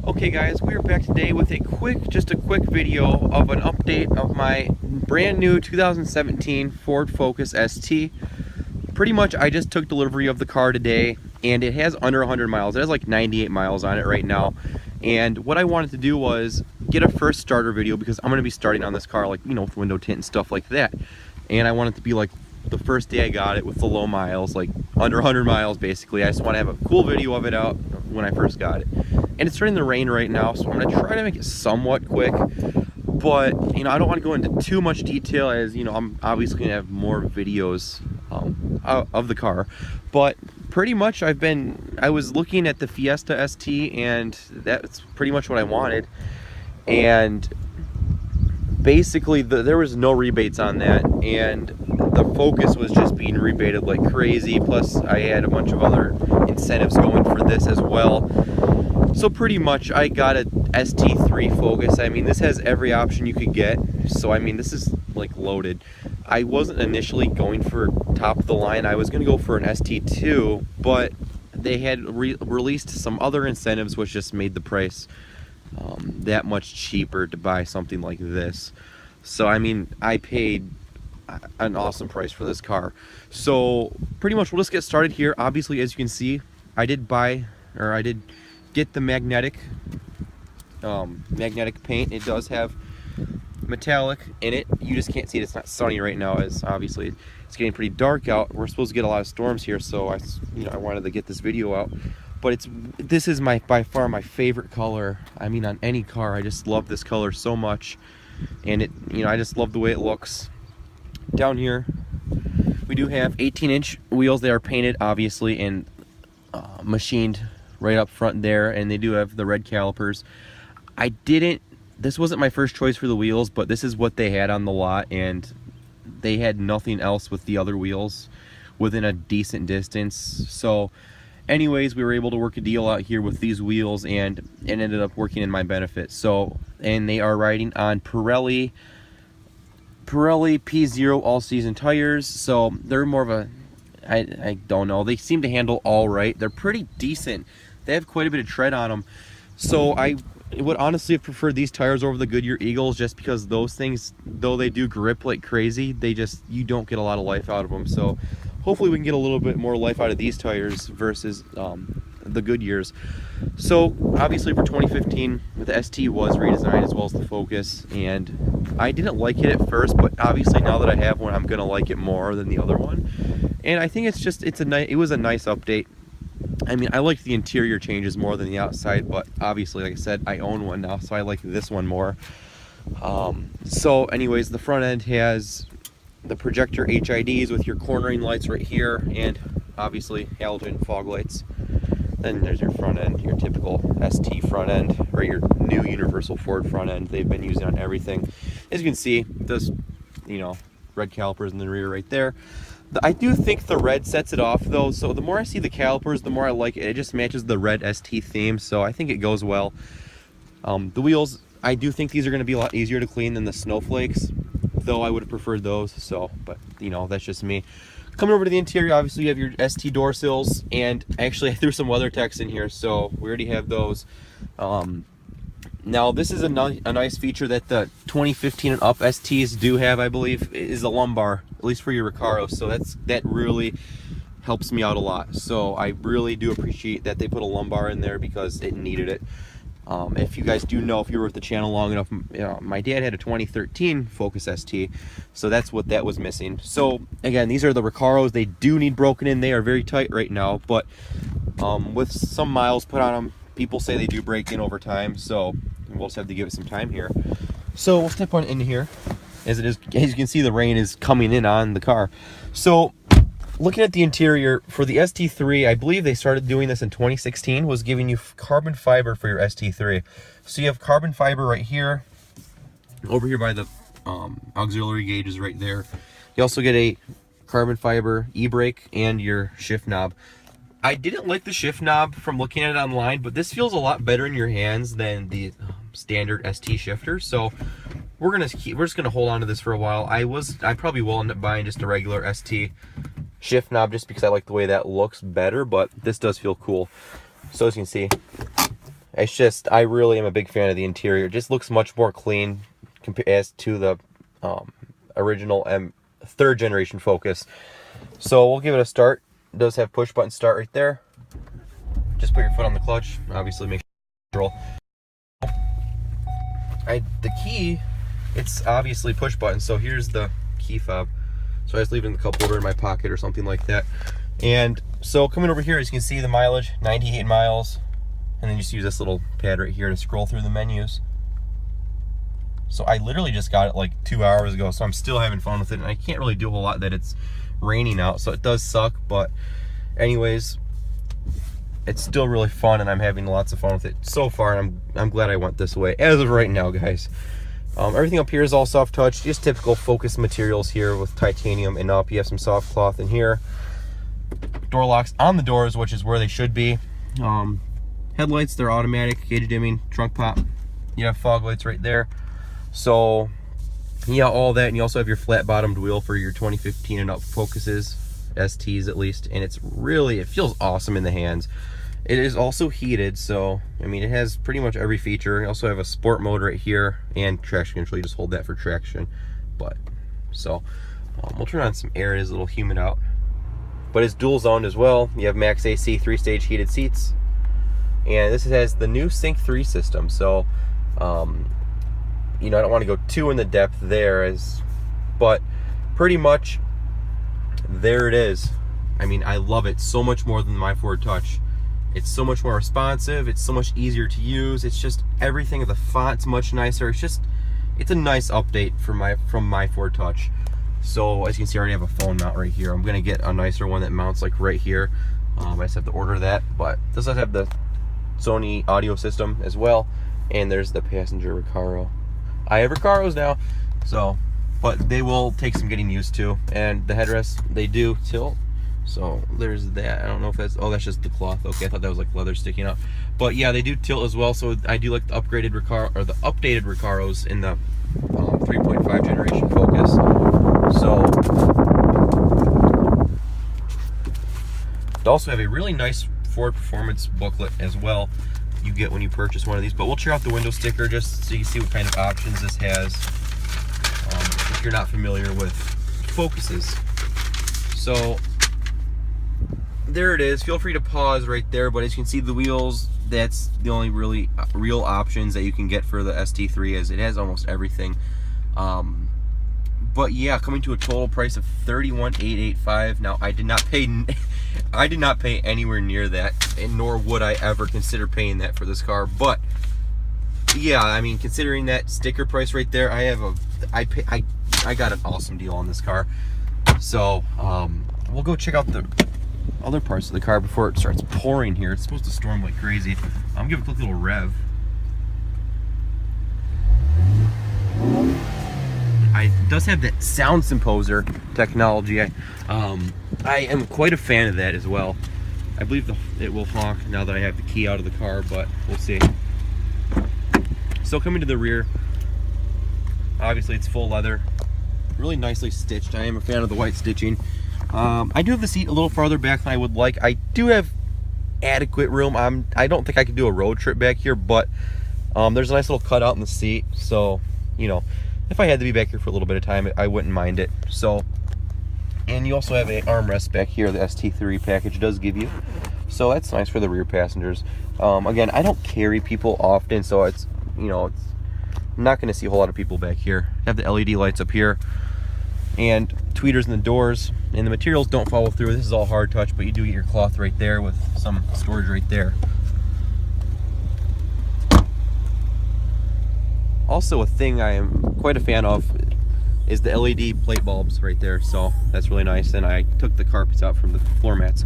Okay guys, we are back today with just a quick video of an update of my brand new 2017 Ford Focus ST. Pretty much I just took delivery of the car today and it has under 100 miles. It has like 98 miles on it right now. And what I wanted to do was get a first starter video because I'm going to be starting on this car, like, you know, with window tint and stuff like that. And I want it to be like the first day I got it with the low miles, like under 100 miles basically. I just want to have a cool video of it out when I first got it. And it's starting to rain right now, so I'm going to try to make it somewhat quick. But, you know, I don't want to go into too much detail as, you know, I'm obviously going to have more videos of the car. But pretty much I was looking at the Fiesta ST and that's pretty much what I wanted. And basically there was no rebates on that, and the Focus was just being rebated like crazy. Plus I had a bunch of other incentives going for this as well. So pretty much I got a ST3 Focus. I mean, this has every option you could get. So I mean, this is like loaded. I wasn't initially going for top of the line. I was going to go for an ST2, but they had released some other incentives which just made the price that much cheaper to buy something like this. So I mean, I paid an awesome price for this car. So pretty much we'll just get started here. Obviously, as you can see, I did get the magnetic paint. It does have metallic in it. You just can't see it. It's not sunny right now, as obviously it's getting pretty dark out. We're supposed to get a lot of storms here, so I wanted to get this video out. But this is by far my favorite color. I mean, on any car, I just love this color so much, and I just love the way it looks. Down here, we do have 18-inch wheels. They are painted, obviously, and machined right up front there, and they do have the red calipers. This wasn't my first choice for the wheels, but this is what they had on the lot, and they had nothing else with the other wheels within a decent distance. So anyways, we were able to work a deal out here with these wheels, and it ended up working in my benefit. So, and they are riding on Pirelli P0 all-season tires, so they're more of a, I don't know, they seem to handle all right. They're pretty decent. They have quite a bit of tread on them. So I would honestly have preferred these tires over the Goodyear Eagles, just because those things, though they do grip like crazy, you don't get a lot of life out of them. So hopefully we can get a little bit more life out of these tires versus the Goodyears. So obviously for 2015, the ST was redesigned as well as the Focus, and I didn't like it at first, but obviously now that I have one, I'm gonna like it more than the other one. And I think it was a nice update. I mean, I like the interior changes more than the outside, but obviously, like I said, I own one now, so I like this one more. So anyways, the front end has the projector HIDs with your cornering lights right here, and obviously halogen fog lights. Then there's your front end, your typical ST front end, or your new universal Ford front end they've been using on everything. As you can see, this, red calipers in the rear right there. I do think the red sets it off though, so the more I see the calipers, the more I like it. It just matches the red ST theme, so I think it goes well. The wheels, I do think these are going to be a lot easier to clean than the Snowflakes, though I would have preferred those, but that's just me. Coming over to the interior, obviously you have your ST door sills, and actually I threw some WeatherTechs in here, so we already have those. Now this is a nice feature that the 2015 and up STs do have, I believe, is a lumbar, at least for your Recaro. So that really helps me out a lot. So I really do appreciate that they put a lumbar in there because it needed it. If you guys do know, if you were with the channel long enough, my dad had a 2013 Focus ST, so that's what that was missing. So again, these are the Recaros. They do need broken in. They are very tight right now, but with some miles put on them, people say they do break in over time, so we'll just have to give it some time here. So we'll step on in here. As you can see, the rain is coming in on the car. So looking at the interior for the ST3, I believe they started doing this in 2016, was giving you carbon fiber for your ST3. So you have carbon fiber right here, over here by the auxiliary gauges right there. You also get a carbon fiber e-brake and your shift knob. I didn't like the shift knob from looking at it online, but this feels a lot better in your hands than the standard ST shifter. So we're just gonna hold on to this for a while. I probably will end up buying just a regular ST shift knob just because I like the way that looks better, but this does feel cool. So as you can see, It's just, I really am a big fan of the interior. It just looks much more clean as to the original third generation Focus. So we'll give it a start. It does have push button start right there. Just put your foot on the clutch. Obviously make sure the key, it's obviously push button. So here's the key fob. So I just leave it in the cup holder in my pocket or something like that. And so coming over here, as you can see the mileage, 98 miles. And then just use this little pad right here to scroll through the menus. So I literally just got it like 2 hours ago, so I'm still having fun with it. And I can't really do a whole lot that it's raining out, so it does suck. But anyways, it's still really fun, and I'm having lots of fun with it so far. And I'm glad I went this way as of right now, guys. Everything up here is all soft touch, just typical Focus materials here with titanium and up. You have some soft cloth in here. Door locks on the doors, which is where they should be. Headlights, they're automatic, gauge dimming, trunk pop. You have fog lights right there. So yeah, all that. And you also have your flat bottomed wheel for your 2015 and up Focuses, STs at least. And it feels awesome in the hands. It is also heated, so I mean, it has pretty much every feature. You also have a sport mode right here and traction control. You just hold that for traction. But so we'll turn on some air. It is a little humid out, but it's dual zoned as well. You have max AC, 3-stage heated seats. And this has the new Sync 3 system. So, you know, I don't want to go too in the depth there, but pretty much there it is. I mean, I love it so much more than my Ford Touch. It's so much more responsive. It's so much easier to use. It's just everything. The font's much nicer. It's a nice update from my Ford Touch. So as you can see, I already have a phone mount right here. I'm gonna get a nicer one that mounts like right here. I just have to order that, but this does have the Sony audio system as well, and there's the passenger Recaro. I have Recaros now, so, but they will take some getting used to. And the headrests, they do tilt, so there's that. I don't know if that's, oh, that's just the cloth. Okay, I thought that was like leather sticking out, but yeah, they do tilt as well. So I do like the upgraded Recaro, or the updated Recaros in the 3.5 generation Focus. So they also have a really nice Ford Performance booklet as well you get when you purchase one of these. But we'll check out the window sticker just so you see what kind of options this has, if you're not familiar with Focuses. So there it is. Feel free to pause right there, but as you can see, the wheels, that's the only really real options that you can get for the ST3, as it has almost everything. But yeah, coming to a total price of $31,885. Now I did not pay anywhere near that, and nor would I ever consider paying that for this car. But yeah, I mean, considering that sticker price right there, I got an awesome deal on this car. So we'll go check out the other parts of the car before it starts pouring here. It's supposed to storm like crazy. I'm gonna give it a quick little rev. It does have that sound Symposer technology. I am quite a fan of that as well. I believe it will honk now that I have the key out of the car, but we'll see. So coming to the rear, obviously it's full leather, really nicely stitched. I am a fan of the white stitching. I do have the seat a little farther back than I would like. I do have adequate room. I don't think I could do a road trip back here, but there's a nice little cutout in the seat, so you know, if I had to be back here for a little bit of time, I wouldn't mind it. So, and you also have an armrest back here, the ST3 package does give you. So that's nice for the rear passengers. Again, I don't carry people often, so it's, you know, it's not going to see a whole lot of people back here. I have the LED lights up here and tweeters in the doors, and the materials don't follow through. This is all hard touch, but you do get your cloth right there with some storage right there. Also, a thing I am quite a fan of is the LED plate bulbs right there, so that's really nice. And I took the carpets out from the floor mats.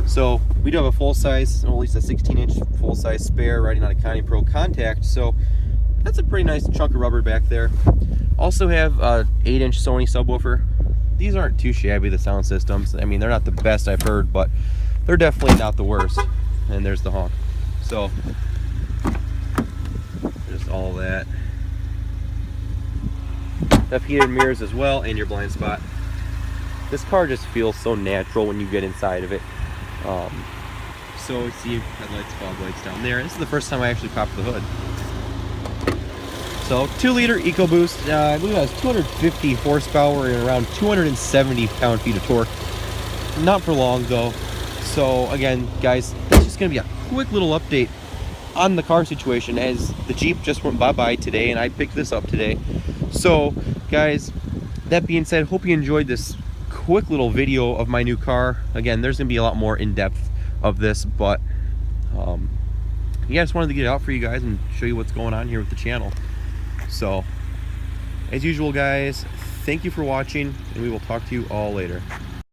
So we do have a full-size, or at least a 16-inch full-size spare riding on a Conti Pro Contact, so that's a pretty nice chunk of rubber back there. Also have a 8-inch Sony subwoofer. These aren't too shabby, the sound systems. I mean, they're not the best I've heard, but they're definitely not the worst. And there's the honk. So just all that. Have heated mirrors as well, and your blind spot. This car just feels so natural when you get inside of it. So see headlights, fog lights down there. This is the first time I actually popped the hood. So 2-liter EcoBoost, I believe that has 250 horsepower and around 270 pound-feet of torque. Not for long though. So again, guys, it's just gonna be a quick little update on the car situation, as the Jeep just went bye-bye today and I picked this up today. So guys, that being said, hope you enjoyed this quick little video of my new car. Again, there's gonna be a lot more in depth of this, but yeah, I just wanted to get it out for you guys and show you what's going on here with the channel. So as usual, guys, thank you for watching, and we will talk to you all later.